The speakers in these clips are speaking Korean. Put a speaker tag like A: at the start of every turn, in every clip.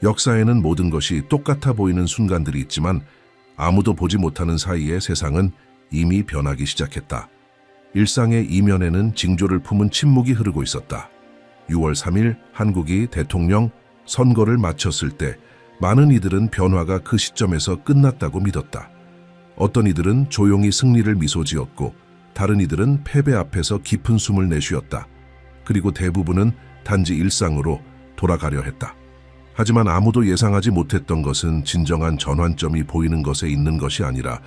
A: 역사에는 모든 것이 똑같아 보이는 순간들이 있지만 아무도 보지 못하는 사이에 세상은 이미 변하기 시작했다. 일상의 이면에는 징조를 품은 침묵이 흐르고 있었다. 6월 3일 한국이 대통령 선거를 마쳤을 때 많은 이들은 변화가 그 시점에서 끝났다고 믿었다. 어떤 이들은 조용히 승리를 미소 지었고 다른 이들은 패배 앞에서 깊은 숨을 내쉬었다. 그리고 대부분은 단지 일상으로 돌아가려 했다. 하지만 아무도 예상하지 못했던 것은 진정한 전환점이 보이는 것에 있는 것이 아니라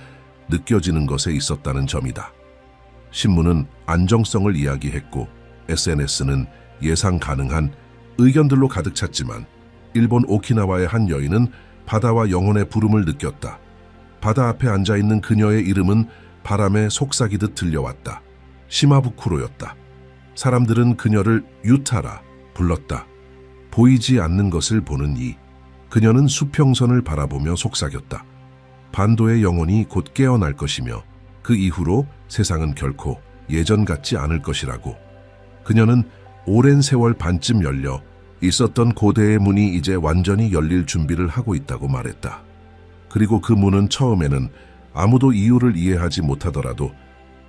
A: 느껴지는 것에 있었다는 점이다. 신문은 안정성을 이야기했고 SNS는 예상 가능한 의견들로 가득 찼지만 일본 오키나와의 한 여인은 바다와 영혼의 부름을 느꼈다. 바다 앞에 앉아있는 그녀의 이름은 바람에 속삭이듯 들려왔다. 시마부쿠로였다. 사람들은 그녀를 유타라 불렀다. 보이지 않는 것을 보는 이. 그녀는 수평선을 바라보며 속삭였다. 반도의 영혼이 곧 깨어날 것이며 그 이후로 세상은 결코 예전 같지 않을 것이라고. 그녀는 오랜 세월 반쯤 열려 있었던 고대의 문이 이제 완전히 열릴 준비를 하고 있다고 말했다. 그리고 그 문은 처음에는 아무도 이유를 이해하지 못하더라도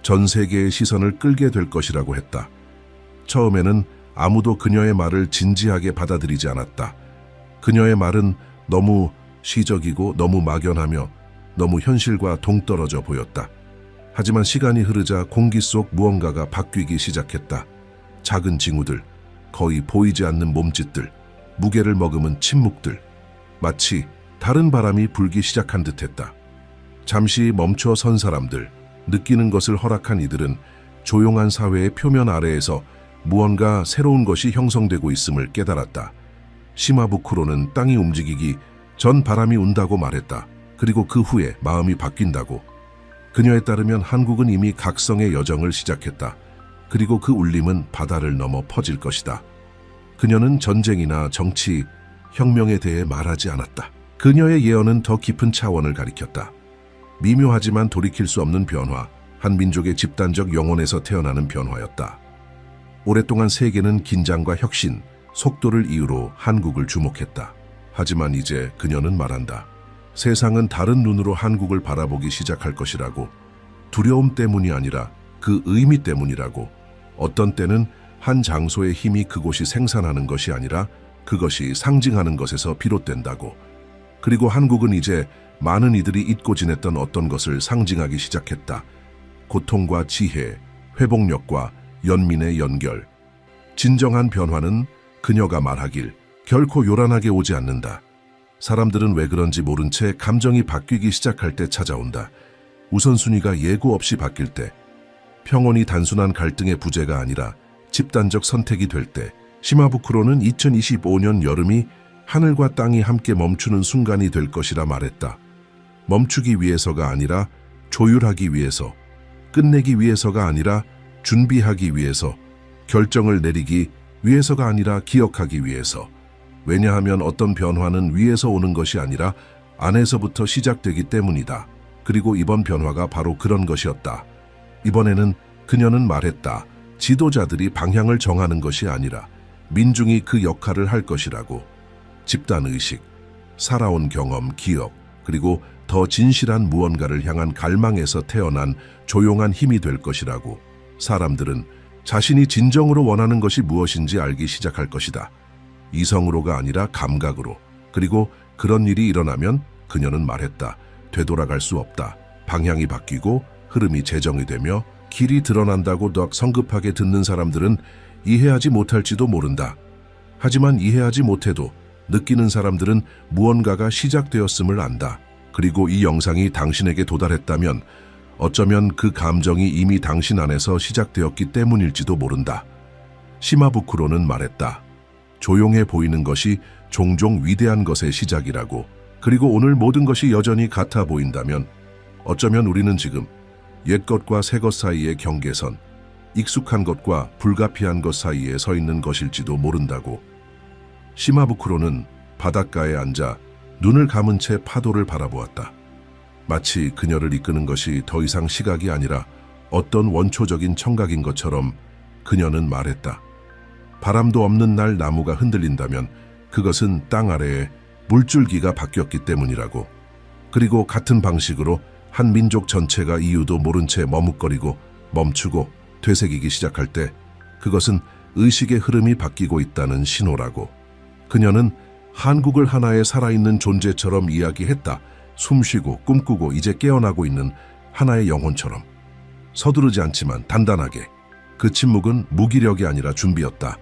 A: 전 세계의 시선을 끌게 될 것이라고 했다. 처음에는 아무도 그녀의 말을 진지하게 받아들이지 않았다. 그녀의 말은 너무 시적이고 너무 막연하며 너무 현실과 동떨어져 보였다. 하지만 시간이 흐르자 공기 속 무언가가 바뀌기 시작했다. 작은 징후들, 거의 보이지 않는 몸짓들, 무게를 머금은 침묵들, 마치 다른 바람이 불기 시작한 듯했다. 잠시 멈춰 선 사람들, 느끼는 것을 허락한 이들은 조용한 사회의 표면 아래에서 무언가 새로운 것이 형성되고 있음을 깨달았다. 시마부쿠로는 땅이 움직이기 전 바람이 운다고 말했다. 그리고 그 후에 마음이 바뀐다고. 그녀에 따르면 한국은 이미 각성의 여정을 시작했다. 그리고 그 울림은 바다를 넘어 퍼질 것이다. 그녀는 전쟁이나 정치, 혁명에 대해 말하지 않았다. 그녀의 예언은 더 깊은 차원을 가리켰다. 미묘하지만 돌이킬 수 없는 변화, 한 민족의 집단적 영혼에서 태어나는 변화였다. 오랫동안 세계는 긴장과 혁신, 속도를 이유로 한국을 주목했다. 하지만 이제 그녀는 말한다. 세상은 다른 눈으로 한국을 바라보기 시작할 것이라고. 두려움 때문이 아니라 그 의미 때문이라고. 어떤 때는 한 장소의 힘이 그곳이 생산하는 것이 아니라 그것이 상징하는 것에서 비롯된다고. 그리고 한국은 이제 많은 이들이 잊고 지냈던 어떤 것을 상징하기 시작했다. 고통과 지혜, 회복력과 연민의 연결. 진정한 변화는 그녀가 말하길 결코 요란하게 오지 않는다. 사람들은 왜 그런지 모른 채 감정이 바뀌기 시작할 때 찾아온다. 우선순위가 예고 없이 바뀔 때, 평온이 단순한 갈등의 부재가 아니라 집단적 선택이 될 때. 시마부쿠로는 2025년 여름이 하늘과 땅이 함께 멈추는 순간이 될 것이라 말했다. 멈추기 위해서가 아니라 조율하기 위해서, 끝내기 위해서가 아니라 준비하기 위해서, 결정을 내리기 위해서가 아니라 기억하기 위해서. 왜냐하면 어떤 변화는 위에서 오는 것이 아니라 안에서부터 시작되기 때문이다. 그리고 이번 변화가 바로 그런 것이었다. 이번에는 그녀는 말했다. 지도자들이 방향을 정하는 것이 아니라 민중이 그 역할을 할 것이라고. 집단의식, 살아온 경험, 기억, 그리고 더 진실한 무언가를 향한 갈망에서 태어난 조용한 힘이 될 것이라고. 사람들은 자신이 진정으로 원하는 것이 무엇인지 알기 시작할 것이다. 이성으로가 아니라 감각으로. 그리고 그런 일이 일어나면 그녀는 말했다. 되돌아갈 수 없다. 방향이 바뀌고 흐름이 재정이 되며 길이 드러난다고 더 성급하게 듣는 사람들은 이해하지 못할지도 모른다. 하지만 이해하지 못해도 느끼는 사람들은 무언가가 시작되었음을 안다. 그리고 이 영상이 당신에게 도달했다면 어쩌면 그 감정이 이미 당신 안에서 시작되었기 때문일지도 모른다. 시마부쿠로는 말했다. 조용해 보이는 것이 종종 위대한 것의 시작이라고. 그리고 오늘 모든 것이 여전히 같아 보인다면 어쩌면 우리는 지금 옛것과 새것 사이의 경계선, 익숙한 것과 불가피한 것 사이에 서 있는 것일지도 모른다고. 시마부쿠로는 바닷가에 앉아 눈을 감은 채 파도를 바라보았다. 마치 그녀를 이끄는 것이 더 이상 시각이 아니라 어떤 원초적인 청각인 것처럼 그녀는 말했다. 바람도 없는 날 나무가 흔들린다면 그것은 땅 아래에 물줄기가 바뀌었기 때문이라고. 그리고 같은 방식으로 한 민족 전체가 이유도 모른 채 머뭇거리고 멈추고 되새기기 시작할 때 그것은 의식의 흐름이 바뀌고 있다는 신호라고. 그녀는 한국을 하나의 살아있는 존재처럼 이야기했다. 숨쉬고 꿈꾸고 이제 깨어나고 있는 하나의 영혼처럼. 서두르지 않지만 단단하게. 그 침묵은 무기력이 아니라 준비였다.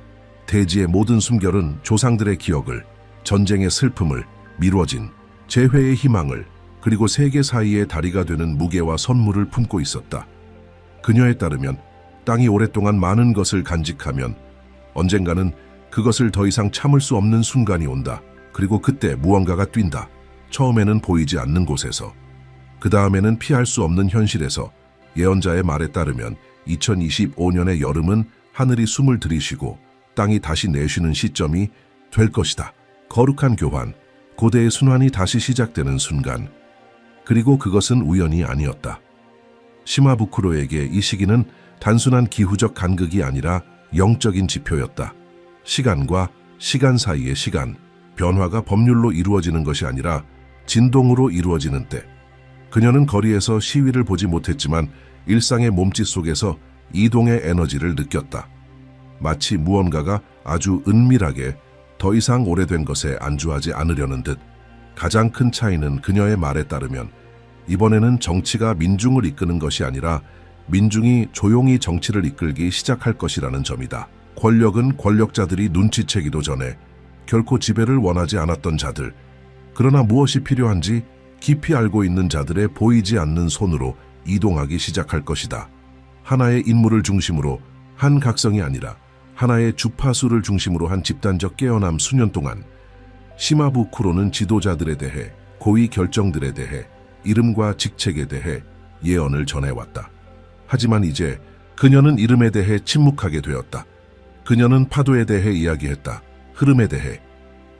A: 대지의 모든 숨결은 조상들의 기억을, 전쟁의 슬픔을, 미뤄진 재회의 희망을, 그리고 세계 사이의 다리가 되는 무게와 선물을 품고 있었다. 그녀에 따르면 땅이 오랫동안 많은 것을 간직하면 언젠가는 그것을 더 이상 참을 수 없는 순간이 온다. 그리고 그때 무언가가 뛴다. 처음에는 보이지 않는 곳에서, 그 다음에는 피할 수 없는 현실에서. 예언자의 말에 따르면 2025년의 여름은 하늘이 숨을 들이쉬고 땅이 다시 내쉬는 시점이 될 것이다. 거룩한 교환, 고대의 순환이 다시 시작되는 순간. 그리고 그것은 우연이 아니었다. 시마부쿠로에게 이 시기는 단순한 기후적 간극이 아니라 영적인 지표였다. 시간과 시간 사이의 시간, 변화가 법률로 이루어지는 것이 아니라 진동으로 이루어지는 때. 그녀는 거리에서 시위를 보지 못했지만 일상의 몸짓 속에서 이동의 에너지를 느꼈다. 마치 무언가가 아주 은밀하게 더 이상 오래된 것에 안주하지 않으려는 듯. 가장 큰 차이는 그녀의 말에 따르면 이번에는 정치가 민중을 이끄는 것이 아니라 민중이 조용히 정치를 이끌기 시작할 것이라는 점이다. 권력은 권력자들이 눈치채기도 전에 결코 지배를 원하지 않았던 자들, 그러나 무엇이 필요한지 깊이 알고 있는 자들의 보이지 않는 손으로 이동하기 시작할 것이다. 하나의 인물을 중심으로 한 각성이 아니라 하나의 주파수를 중심으로 한 집단적 깨어남. 수년 동안 시마부쿠로는 지도자들에 대해, 고위 결정들에 대해, 이름과 직책에 대해 예언을 전해왔다. 하지만 이제 그녀는 이름에 대해 침묵하게 되었다. 그녀는 파도에 대해 이야기했다. 흐름에 대해.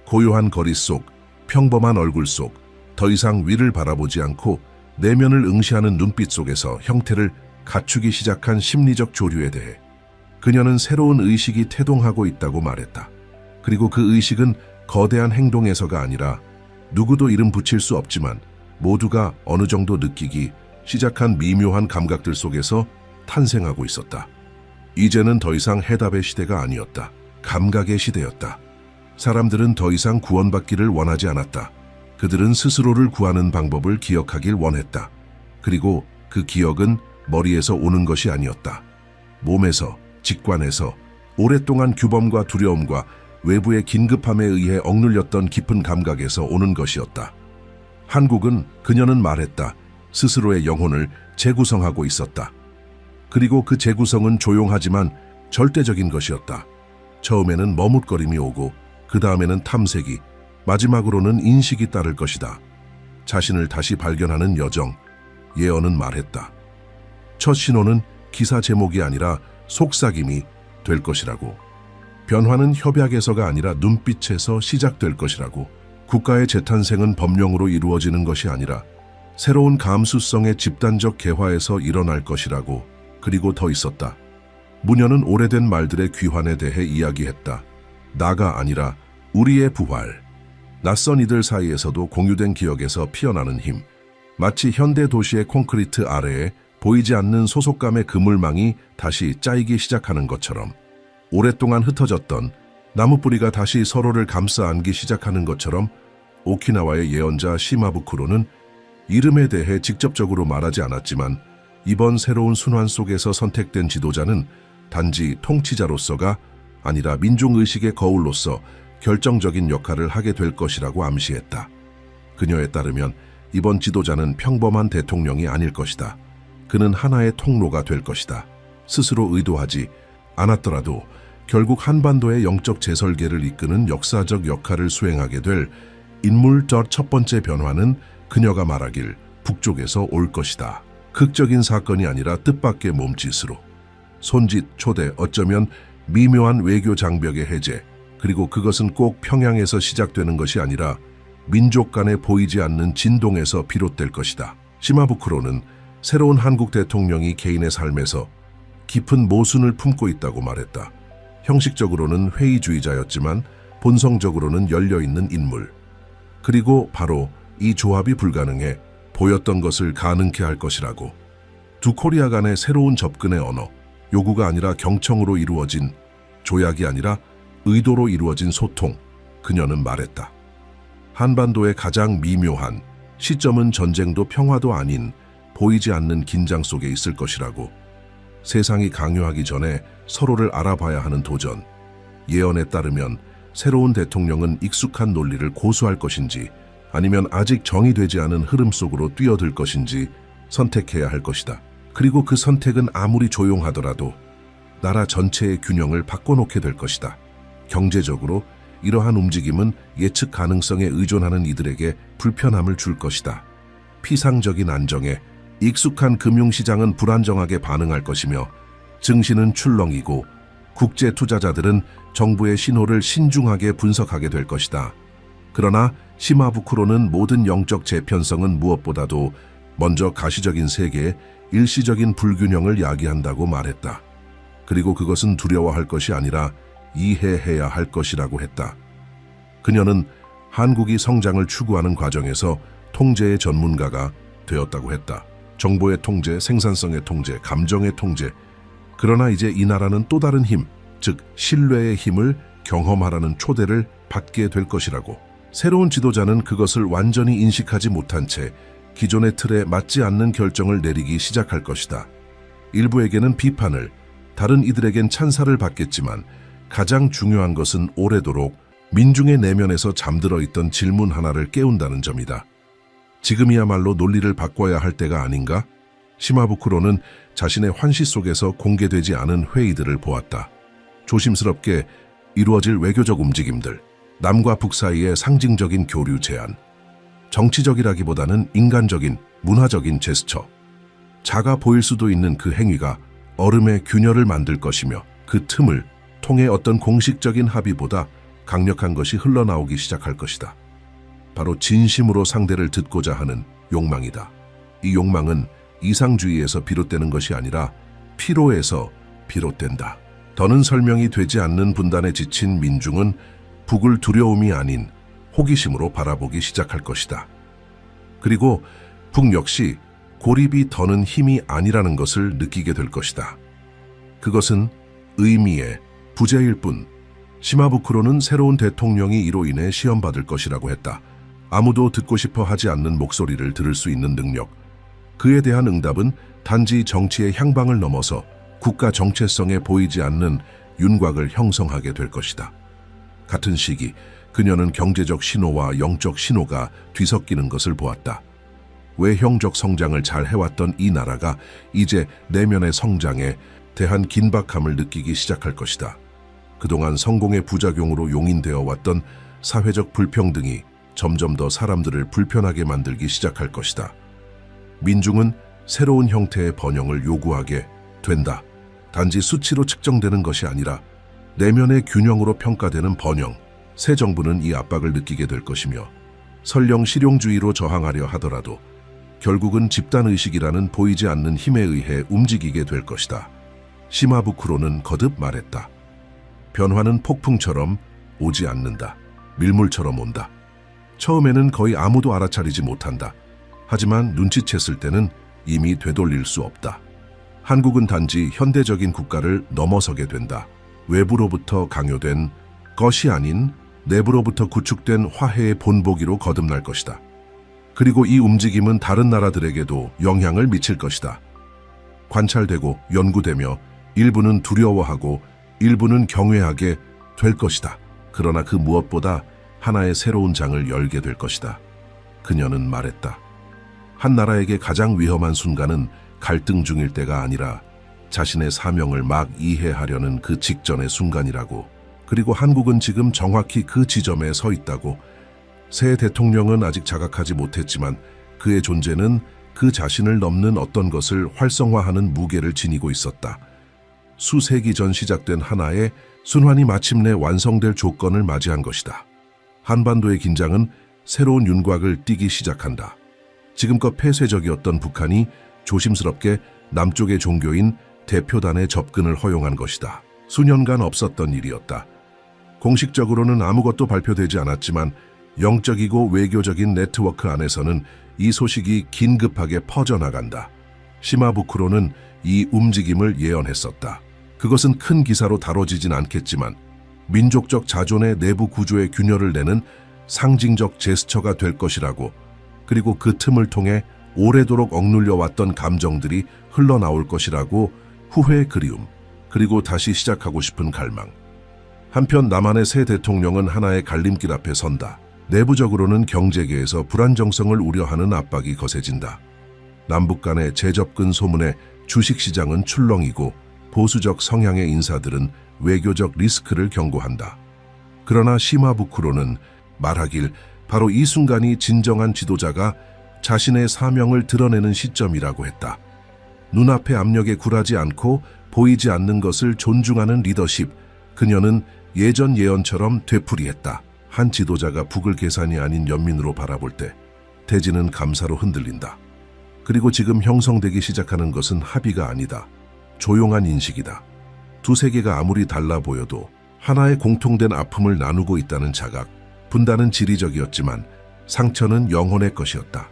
A: 고요한 거리 속, 평범한 얼굴 속, 더 이상 위를 바라보지 않고 내면을 응시하는 눈빛 속에서 형태를 갖추기 시작한 심리적 조류에 대해. 그녀는 새로운 의식이 태동하고 있다고 말했다. 그리고 그 의식은 거대한 행동에서가 아니라 누구도 이름 붙일 수 없지만 모두가 어느 정도 느끼기 시작한 미묘한 감각들 속에서 탄생하고 있었다. 이제는 더 이상 해답의 시대가 아니었다. 감각의 시대였다. 사람들은 더 이상 구원받기를 원하지 않았다. 그들은 스스로를 구하는 방법을 기억하길 원했다. 그리고 그 기억은 머리에서 오는 것이 아니었다. 몸에서, 직관에서, 오랫동안 규범과 두려움과 외부의 긴급함에 의해 억눌렸던 깊은 감각에서 오는 것이었다. 한국은, 그녀는 말했다, 스스로의 영혼을 재구성하고 있었다. 그리고 그 재구성은 조용하지만 절대적인 것이었다. 처음에는 머뭇거림이 오고 그 다음에는 탐색이, 마지막으로는 인식이 따를 것이다. 자신을 다시 발견하는 여정. 예언은 말했다. 첫 신호는 기사 제목이 아니라 속삭임이 될 것이라고. 변화는 협약에서가 아니라 눈빛에서 시작될 것이라고. 국가의 재탄생은 법령으로 이루어지는 것이 아니라 새로운 감수성의 집단적 개화에서 일어날 것이라고. 그리고 더 있었다. 무녀는 오래된 말들의 귀환에 대해 이야기했다. 나가 아니라 우리의 부활. 낯선 이들 사이에서도 공유된 기억에서 피어나는 힘. 마치 현대 도시의 콘크리트 아래에 보이지 않는 소속감의 그물망이 다시 짜이기 시작하는 것처럼, 오랫동안 흩어졌던 나무뿌리가 다시 서로를 감싸 안기 시작하는 것처럼 오키나와의 예언자 시마부쿠로는 이름에 대해 직접적으로 말하지 않았지만 이번 새로운 순환 속에서 선택된 지도자는 단지 통치자로서가 아니라 민중의식의 거울로서 결정적인 역할을 하게 될 것이라고 암시했다. 그녀에 따르면 이번 지도자는 평범한 대통령이 아닐 것이다. 그는 하나의 통로가 될 것이다. 스스로 의도하지 않았더라도 결국 한반도의 영적 재설계를 이끄는 역사적 역할을 수행하게 될 인물적 첫 번째 변화는 그녀가 말하길 북쪽에서 올 것이다. 극적인 사건이 아니라 뜻밖의 몸짓으로. 손짓, 초대, 어쩌면 미묘한 외교 장벽의 해제, 그리고 그것은 꼭 평양에서 시작되는 것이 아니라 민족 간에 보이지 않는 진동에서 비롯될 것이다. 시마부쿠로는 새로운 한국 대통령이 개인의 삶에서 깊은 모순을 품고 있다고 말했다. 형식적으로는 회의주의자였지만 본성적으로는 열려있는 인물. 그리고 바로 이 조합이 불가능해 보였던 것을 가능케 할 것이라고. 두 코리아 간의 새로운 접근의 언어, 요구가 아니라 경청으로 이루어진, 조약이 아니라 의도로 이루어진 소통, 그녀는 말했다. 한반도의 가장 미묘한 시점은 전쟁도 평화도 아닌 보이지 않는 긴장 속에 있을 것이라고. 세상이 강요하기 전에 서로를 알아봐야 하는 도전. 예언에 따르면 새로운 대통령은 익숙한 논리를 고수할 것인지 아니면 아직 정의되지 않은 흐름 속으로 뛰어들 것인지 선택해야 할 것이다. 그리고 그 선택은 아무리 조용하더라도 나라 전체의 균형을 바꿔놓게 될 것이다. 경제적으로 이러한 움직임은 예측 가능성에 의존하는 이들에게 불편함을 줄 것이다. 피상적인 안정에 익숙한 금융시장은 불안정하게 반응할 것이며 증시는 출렁이고 국제 투자자들은 정부의 신호를 신중하게 분석하게 될 것이다. 그러나 시마부쿠로는 모든 영적 재편성은 무엇보다도 먼저 가시적인 세계의 일시적인 불균형을 야기한다고 말했다. 그리고 그것은 두려워할 것이 아니라 이해해야 할 것이라고 했다. 그녀는 한국이 성장을 추구하는 과정에서 통제의 전문가가 되었다고 했다. 정보의 통제, 생산성의 통제, 감정의 통제. 그러나 이제 이 나라는 또 다른 힘, 즉 신뢰의 힘을 경험하라는 초대를 받게 될 것이라고. 새로운 지도자는 그것을 완전히 인식하지 못한 채 기존의 틀에 맞지 않는 결정을 내리기 시작할 것이다. 일부에게는 비판을, 다른 이들에겐 찬사를 받겠지만 가장 중요한 것은 오래도록 민중의 내면에서 잠들어 있던 질문 하나를 깨운다는 점이다. 지금이야말로 논리를 바꿔야 할 때가 아닌가? 시마부쿠로는 자신의 환시 속에서 공개되지 않은 회의들을 보았다. 조심스럽게 이루어질 외교적 움직임들, 남과 북 사이의 상징적인 교류 제안, 정치적이라기보다는 인간적인, 문화적인 제스처. 작아 보일 수도 있는 그 행위가 얼음의 균열을 만들 것이며 그 틈을 통해 어떤 공식적인 합의보다 강력한 것이 흘러나오기 시작할 것이다. 바로 진심으로 상대를 듣고자 하는 욕망이다. 이 욕망은 이상주의에서 비롯되는 것이 아니라 피로에서 비롯된다. 더는 설명이 되지 않는 분단에 지친 민중은 북을 두려움이 아닌 호기심으로 바라보기 시작할 것이다. 그리고 북 역시 고립이 더는 힘이 아니라는 것을 느끼게 될 것이다. 그것은 의미의 부재일 뿐. 시마부쿠로는 새로운 대통령이 이로 인해 시험받을 것이라고 했다. 아무도 듣고 싶어 하지 않는 목소리를 들을 수 있는 능력. 그에 대한 응답은 단지 정치의 향방을 넘어서 국가 정체성에 보이지 않는 윤곽을 형성하게 될 것이다. 같은 시기 그녀는 경제적 신호와 영적 신호가 뒤섞이는 것을 보았다. 외형적 성장을 잘 해왔던 이 나라가 이제 내면의 성장에 대한 긴박함을 느끼기 시작할 것이다. 그동안 성공의 부작용으로 용인되어 왔던 사회적 불평등이 점점 더 사람들을 불편하게 만들기 시작할 것이다. 민중은 새로운 형태의 번영을 요구하게 된다. 단지 수치로 측정되는 것이 아니라 내면의 균형으로 평가되는 번영. 새 정부는 이 압박을 느끼게 될 것이며 설령 실용주의로 저항하려 하더라도 결국은 집단의식이라는 보이지 않는 힘에 의해 움직이게 될 것이다. 시마부쿠로는 거듭 말했다. 변화는 폭풍처럼 오지 않는다. 밀물처럼 온다. 처음에는 거의 아무도 알아차리지 못한다. 하지만 눈치챘을 때는 이미 되돌릴 수 없다. 한국은 단지 현대적인 국가를 넘어서게 된다. 외부로부터 강요된 것이 아닌 내부로부터 구축된 화해의 본보기로 거듭날 것이다. 그리고 이 움직임은 다른 나라들에게도 영향을 미칠 것이다. 관찰되고 연구되며 일부는 두려워하고 일부는 경외하게 될 것이다. 그러나 그 무엇보다 하나의 새로운 장을 열게 될 것이다. 그녀는 말했다. 한 나라에게 가장 위험한 순간은 갈등 중일 때가 아니라 자신의 사명을 막 이해하려는 그 직전의 순간이라고. 그리고 한국은 지금 정확히 그 지점에 서 있다고. 새 대통령은 아직 자각하지 못했지만 그의 존재는 그 자신을 넘는 어떤 것을 활성화하는 무게를 지니고 있었다. 수세기 전 시작된 하나의 순환이 마침내 완성될 조건을 맞이한 것이다. 한반도의 긴장은 새로운 윤곽을 띠기 시작한다. 지금껏 폐쇄적이었던 북한이 조심스럽게 남쪽의 종교인 대표단의 접근을 허용한 것이다. 수년간 없었던 일이었다. 공식적으로는 아무것도 발표되지 않았지만 영적이고 외교적인 네트워크 안에서는 이 소식이 긴급하게 퍼져나간다. 시마부쿠로는 이 움직임을 예언했었다. 그것은 큰 기사로 다뤄지진 않겠지만 민족적 자존의 내부 구조의 균열을 내는 상징적 제스처가 될 것이라고, 그리고 그 틈을 통해 오래도록 억눌려 왔던 감정들이 흘러나올 것이라고, 후회의 그리움, 그리고 다시 시작하고 싶은 갈망. 한편 남한의 새 대통령은 하나의 갈림길 앞에 선다. 내부적으로는 경제계에서 불안정성을 우려하는 압박이 거세진다. 남북 간의 재접근 소문에 주식시장은 출렁이고 보수적 성향의 인사들은 외교적 리스크를 경고한다. 그러나 시마부쿠로는 말하길 바로 이 순간이 진정한 지도자가 자신의 사명을 드러내는 시점이라고 했다. 눈앞의 압력에 굴하지 않고 보이지 않는 것을 존중하는 리더십, 그녀는 예전 예언처럼 되풀이했다. 한 지도자가 북을 계산이 아닌 연민으로 바라볼 때 대지는 감사로 흔들린다. 그리고 지금 형성되기 시작하는 것은 합의가 아니다. 조용한 인식이다. 두 세계가 아무리 달라 보여도 하나의 공통된 아픔을 나누고 있다는 자각. 분단은 지리적이었지만 상처는 영혼의 것이었다.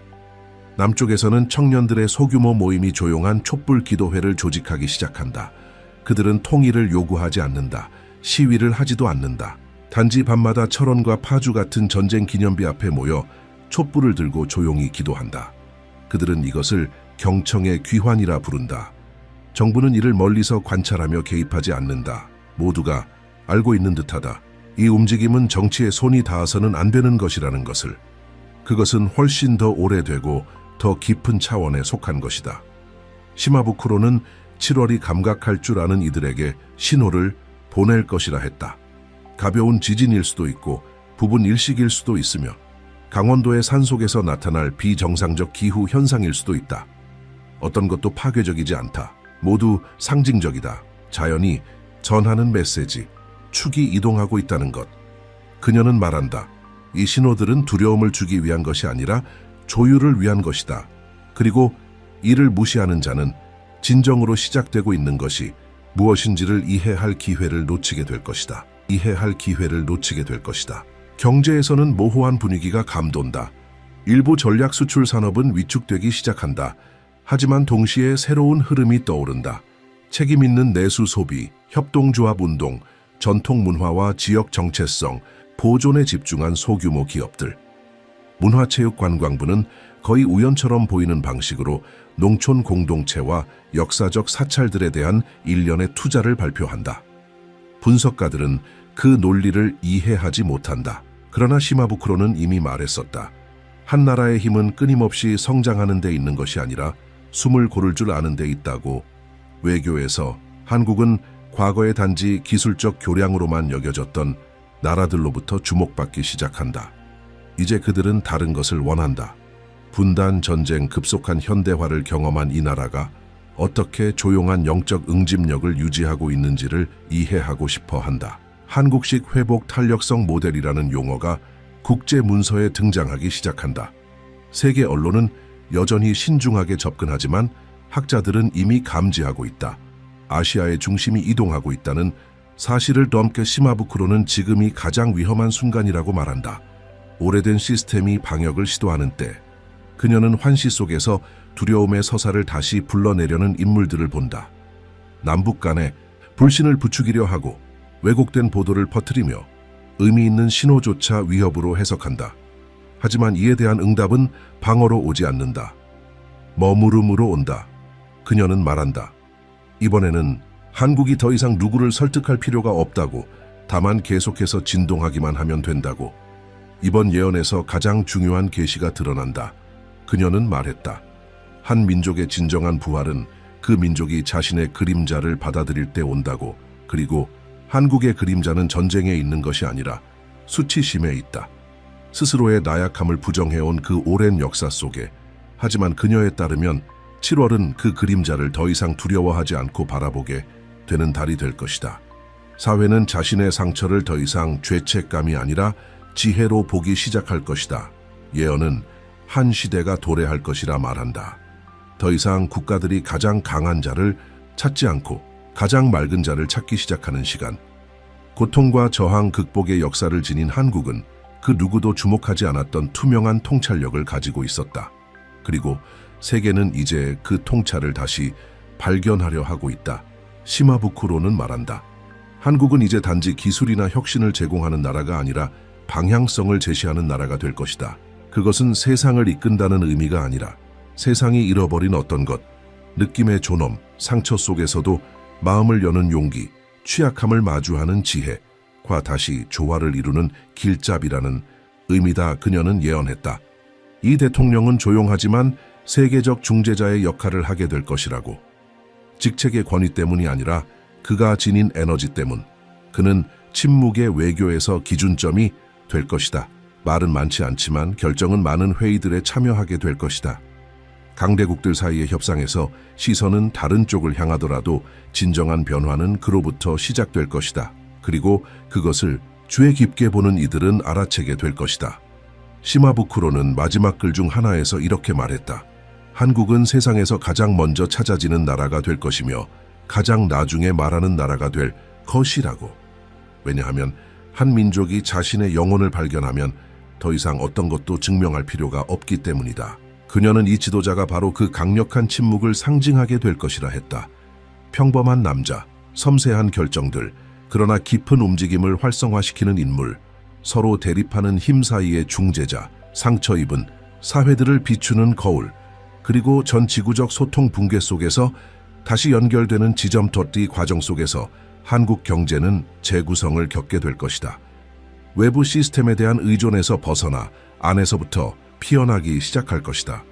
A: 남쪽에서는 청년들의 소규모 모임이 조용한 촛불 기도회를 조직하기 시작한다. 그들은 통일을 요구하지 않는다. 시위를 하지도 않는다. 단지 밤마다 철원과 파주 같은 전쟁 기념비 앞에 모여 촛불을 들고 조용히 기도한다. 그들은 이것을 경청의 귀환이라 부른다. 정부는 이를 멀리서 관찰하며 개입하지 않는다. 모두가 알고 있는 듯하다. 이 움직임은 정치에 손이 닿아서는 안 되는 것이라는 것을. 그것은 훨씬 더 오래되고 더 깊은 차원에 속한 것이다. 시마부쿠로는 7월이 감각할 줄 아는 이들에게 신호를 보낼 것이라 했다. 가벼운 지진일 수도 있고 부분 일식일 수도 있으며 강원도의 산속에서 나타날 비정상적 기후 현상일 수도 있다. 어떤 것도 파괴적이지 않다. 모두 상징적이다. 자연이 전하는 메시지, 축이 이동하고 있다는 것. 그녀는 말한다. 이 신호들은 두려움을 주기 위한 것이 아니라 조율을 위한 것이다. 그리고 이를 무시하는 자는 진정으로 시작되고 있는 것이 무엇인지를 이해할 기회를 놓치게 될 것이다. 이해할 기회를 놓치게 될 것이다. 경제에서는 모호한 분위기가 감돈다. 일부 전략 수출 산업은 위축되기 시작한다. 하지만 동시에 새로운 흐름이 떠오른다. 책임 있는 내수 소비, 협동조합 운동, 전통 문화와 지역 정체성, 보존에 집중한 소규모 기업들. 문화체육관광부는 거의 우연처럼 보이는 방식으로 농촌 공동체와 역사적 사찰들에 대한 일련의 투자를 발표한다. 분석가들은 그 논리를 이해하지 못한다. 그러나 시마부쿠로는 이미 말했었다. 한 나라의 힘은 끊임없이 성장하는 데 있는 것이 아니라 숨을 고를 줄 아는 데 있다고. 외교에서 한국은 과거에 단지 기술적 교량으로만 여겨졌던 나라들로부터 주목받기 시작한다. 이제 그들은 다른 것을 원한다. 분단, 전쟁, 급속한 현대화를 경험한 이 나라가 어떻게 조용한 영적 응집력을 유지하고 있는지를 이해하고 싶어 한다. 한국식 회복 탄력성 모델이라는 용어가 국제 문서에 등장하기 시작한다. 세계 언론은 여전히 신중하게 접근하지만 학자들은 이미 감지하고 있다. 아시아의 중심이 이동하고 있다는 사실을 넘게 시마부쿠로는 지금이 가장 위험한 순간이라고 말한다. 오래된 시스템이 방역을 시도하는 때 그녀는 환시 속에서 두려움의 서사를 다시 불러내려는 인물들을 본다. 남북 간에 불신을 부추기려 하고 왜곡된 보도를 퍼뜨리며 의미 있는 신호조차 위협으로 해석한다. 하지만 이에 대한 응답은 방어로 오지 않는다. 머무름으로 온다. 그녀는 말한다. 이번에는 한국이 더 이상 누구를 설득할 필요가 없다고, 다만 계속해서 진동하기만 하면 된다고. 이번 예언에서 가장 중요한 계시가 드러난다. 그녀는 말했다. 한 민족의 진정한 부활은 그 민족이 자신의 그림자를 받아들일 때 온다고. 그리고 한국의 그림자는 전쟁에 있는 것이 아니라 수치심에 있다. 스스로의 나약함을 부정해온 그 오랜 역사 속에. 하지만 그녀에 따르면 7월은 그 그림자를 더 이상 두려워하지 않고 바라보게 되는 달이 될 것이다. 사회는 자신의 상처를 더 이상 죄책감이 아니라 지혜로 보기 시작할 것이다. 예언은 한 시대가 도래할 것이라 말한다. 더 이상 국가들이 가장 강한 자를 찾지 않고 가장 맑은 자를 찾기 시작하는 시간. 고통과 저항 극복의 역사를 지닌 한국은 그 누구도 주목하지 않았던 투명한 통찰력을 가지고 있었다. 그리고 세계는 이제 그 통찰을 다시 발견하려 하고 있다. 시마부쿠로는 말한다. 한국은 이제 단지 기술이나 혁신을 제공하는 나라가 아니라 방향성을 제시하는 나라가 될 것이다. 그것은 세상을 이끈다는 의미가 아니라 세상이 잃어버린 어떤 것, 느낌의 존엄, 상처 속에서도 마음을 여는 용기, 취약함을 마주하는 지혜과 다시 조화를 이루는 길잡이라는 의미다. 그녀는 예언했다. 이 대통령은 조용하지만 세계적 중재자의 역할을 하게 될 것이라고. 직책의 권위 때문이 아니라 그가 지닌 에너지 때문. 그는 침묵의 외교에서 기준점이 될 것이다. 말은 많지 않지만 결정은 많은 회의들에 참여하게 될 것이다. 강대국들 사이의 협상에서 시선은 다른 쪽을 향하더라도 진정한 변화는 그로부터 시작될 것이다. 그리고 그것을 죄 깊게 보는 이들은 알아채게 될 것이다. 시마부쿠로는 마지막 글 중 하나에서 이렇게 말했다. 한국은 세상에서 가장 먼저 찾아지는 나라가 될 것이며 가장 나중에 말하는 나라가 될 것이라고. 왜냐하면 한 민족이 자신의 영혼을 발견하면 더 이상 어떤 것도 증명할 필요가 없기 때문이다. 그녀는 이 지도자가 바로 그 강력한 침묵을 상징하게 될 것이라 했다. 평범한 남자, 섬세한 결정들, 그러나 깊은 움직임을 활성화시키는 인물, 서로 대립하는 힘 사이의 중재자, 상처 입은 사회들을 비추는 거울, 그리고 전 지구적 소통 붕괴 속에서 다시 연결되는 지점토띠 과정 속에서 한국 경제는 재구성을 겪게 될 것이다. 외부 시스템에 대한 의존에서 벗어나 안에서부터 피어나기 시작할 것이다.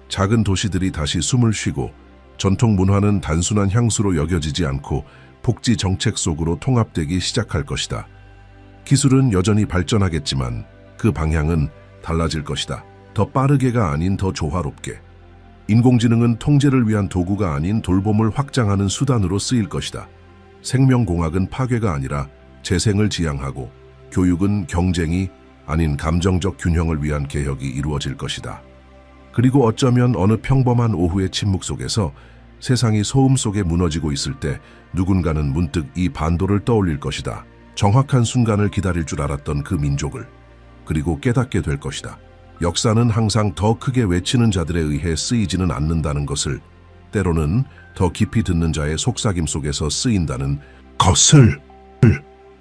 A: 작은 도시들이 다시 숨을 쉬고 전통 문화는 단순한 향수로 여겨지지 않고 복지 정책 속으로 통합되기 시작할 것이다. 기술은 여전히 발전하겠지만 그 방향은 달라질 것이다. 더 빠르게가 아닌 더 조화롭게. 인공지능은 통제를 위한 도구가 아닌 돌봄을 확장하는 수단으로 쓰일 것이다. 생명공학은 파괴가 아니라 재생을 지향하고 교육은 경쟁이 아닌 감정적 균형을 위한 개혁이 이루어질 것이다. 그리고 어쩌면 어느 평범한 오후의 침묵 속에서 세상이 소음 속에 무너지고 있을 때 누군가는 문득 이 반도를 떠올릴 것이다. 정확한 순간을 기다릴 줄 알았던 그 민족을. 그리고 깨닫게 될 것이다. 역사는 항상 더 크게 외치는 자들에 의해 쓰이지는 않는다는 것을, 때로는 더 깊이 듣는 자의 속삭임 속에서 쓰인다는 것을.